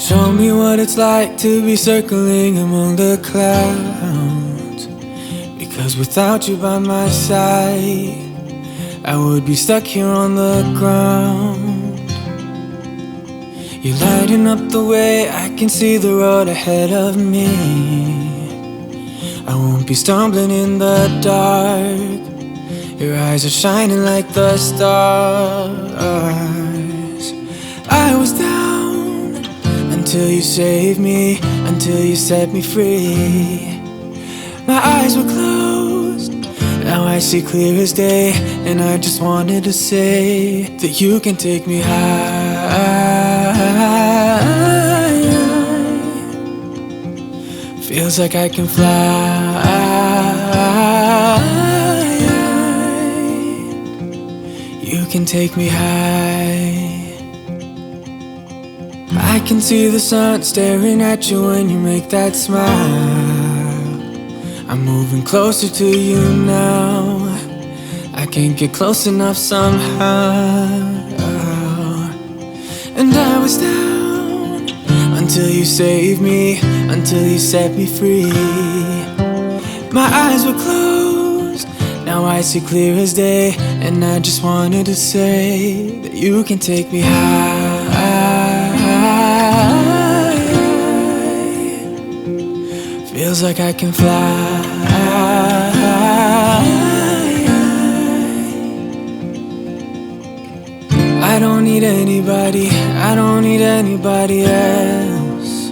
Show me what it's like to be circling among the clouds. Because without you by my side, I would be stuck here on the ground. You're lighting up the way, I can see the road ahead of me. I won't be stumbling in the dark. Your eyes are shining like the stars. I was down until you saved me, until you set me free. My eyes were closed, now I see clear as day. And I just wanted to say that you can take me high. Feels like I can fly. You can take me high. I can see the sun staring at you when you make that smile. I'm moving closer to you now. I can't get close enough somehow. And I was down until you saved me, until you set me free. My eyes were closed, now I see clear as day. And I just wanted to say that you can take me high. Feels like I can fly. I don't need anybody, I don't need anybody else.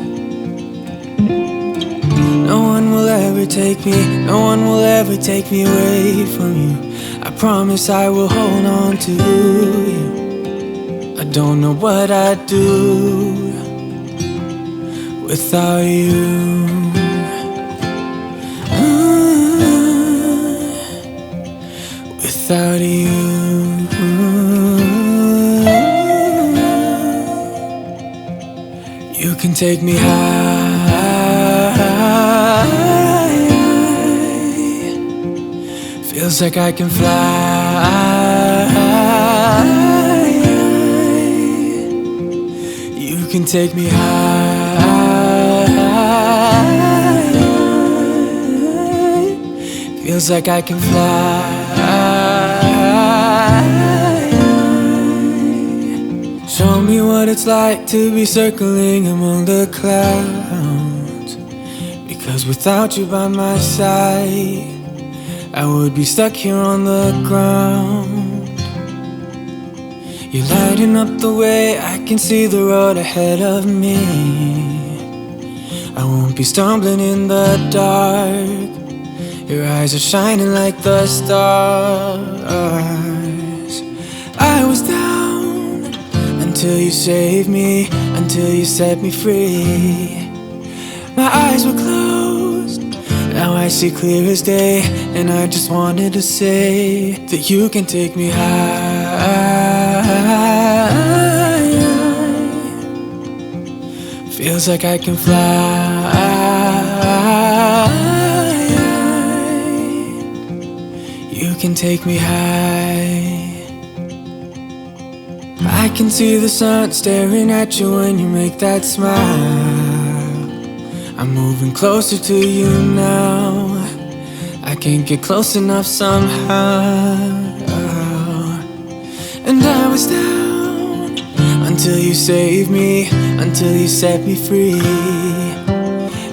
No one will ever take me, no one will ever take me away from you. I promise I will hold on to you. I don't know what I'd do without you. Without you. You can take me high. Feels like I can fly. You can take me high. Feels like I can fly. Show me what it's like to be circling among the clouds. Because without you by my side, I would be stuck here on the ground. You're lighting up the way, I can see the road ahead of me. I won't be stumbling in the dark. Your eyes are shining like the stars. I was down until you saved me, until you set me free. My eyes were closed, now I see clear as day. And I just wanted to say that you can take me high. Feels like I can fly. You can take me high. I can see the sun staring at you when you make that smile. I'm moving closer to you now. I can't get close enough somehow. And I was down until you saved me, until you set me free.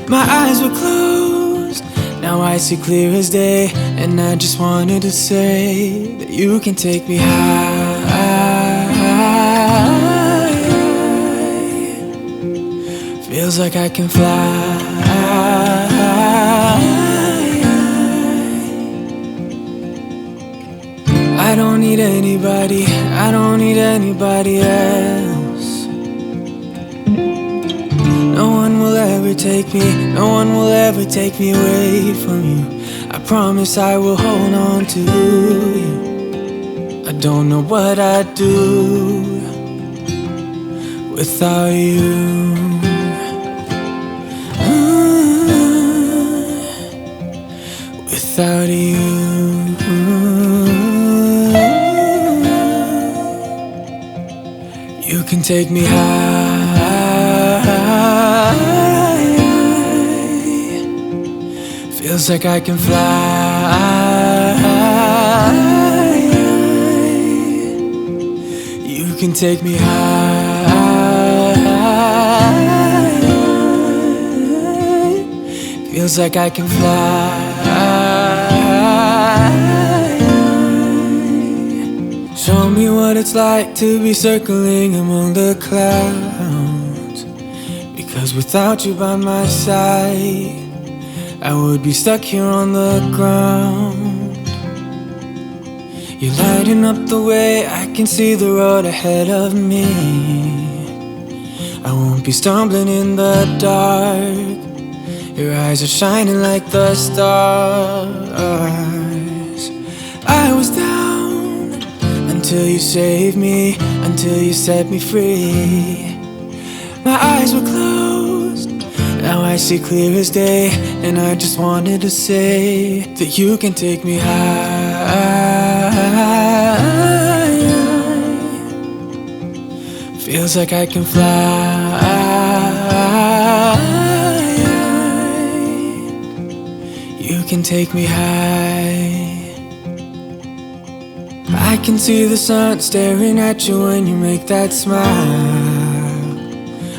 My eyes were closed, now I see clear as day. And I just wanted to say that you can take me high. Feels like I can fly. I don't need anybody, I don't need anybody else. No one will ever take me, no one will ever take me away from you. I promise I will hold on to you. I don't know what I'd do without you. Without you. You can take me high. Feels like I can fly. You can take me high. Feels like I can fly. Show me what it's like to be circling among the clouds. Because without you by my side, I would be stuck here on the ground. You're lighting up the way, I can see the road ahead of me. I won't be stumbling in the dark. Your eyes are shining like the stars. I was down until you saved me, until you set me free. My eyes were closed, now I see clear as day. And I just wanted to say that you can take me high. Feels like I can fly. You can take me high. I can see the sun staring at you when you make that smile.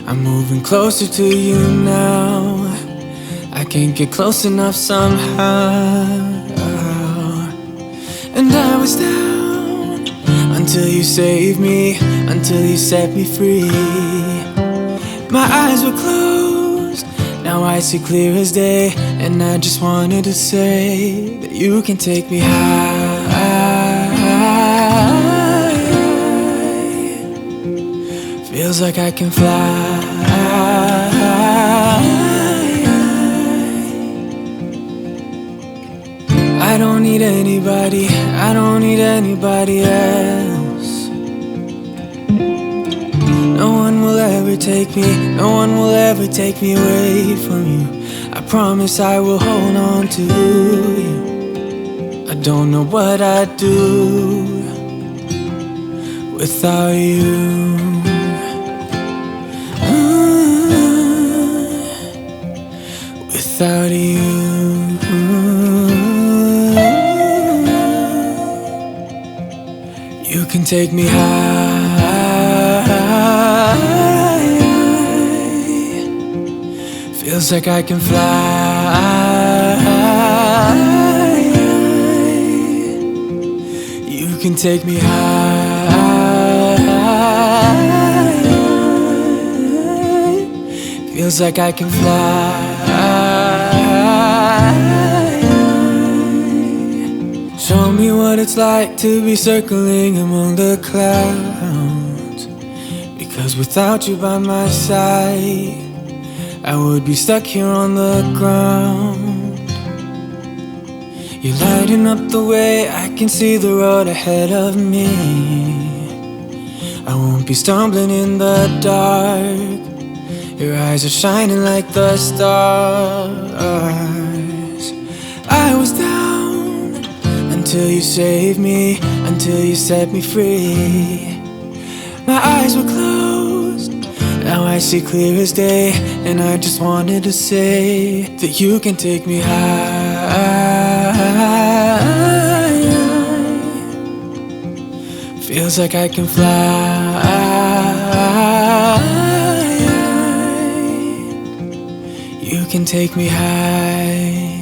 I'm moving closer to you now. I can't get close enough somehow. And I was down until you saved me, until you set me free. My eyes were closed, now I see clear as day. And I just wanted to say that you can take me high. Feels like I can fly. I don't need anybody, I don't need anybody else. No one will ever take me, no one will ever take me away from you. I promise I will hold on to you. I don't know what I'd do without you. Without you. You can take me high. Feels like I can fly. You can take me high. Feels like I can fly. Show me what it's like to be circling among the clouds. Because without you by my side, I would be stuck here on the ground. You're lighting up the way, I can see the road ahead of me. I won't be stumbling in the dark. Your eyes are shining like the stars. I was down until you saved me, until you set me free. My eyes were closed, now I see clear as day. And I just wanted to say that you can take me high. Feels like I can fly. You can take me high.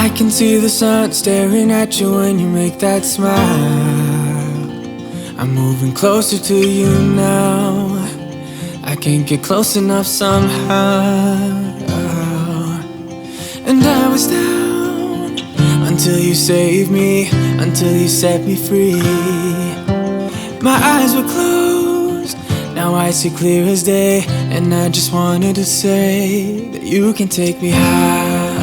I can see the sun staring at you when you make that smile. I'm moving closer to you now. I can't get close enough somehow. And I was down until you saved me, until you set me free. My eyes were closed, now I see clear as day. And I just wanted to say that you can take me high.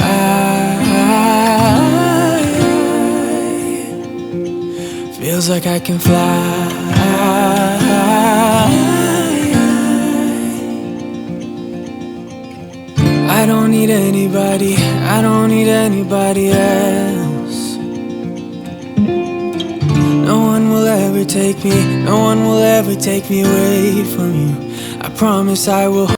Feels like I can fly. I don't need anybody, I don't need anybody else. No one will ever take me, no one will ever take me away from you. I promise I will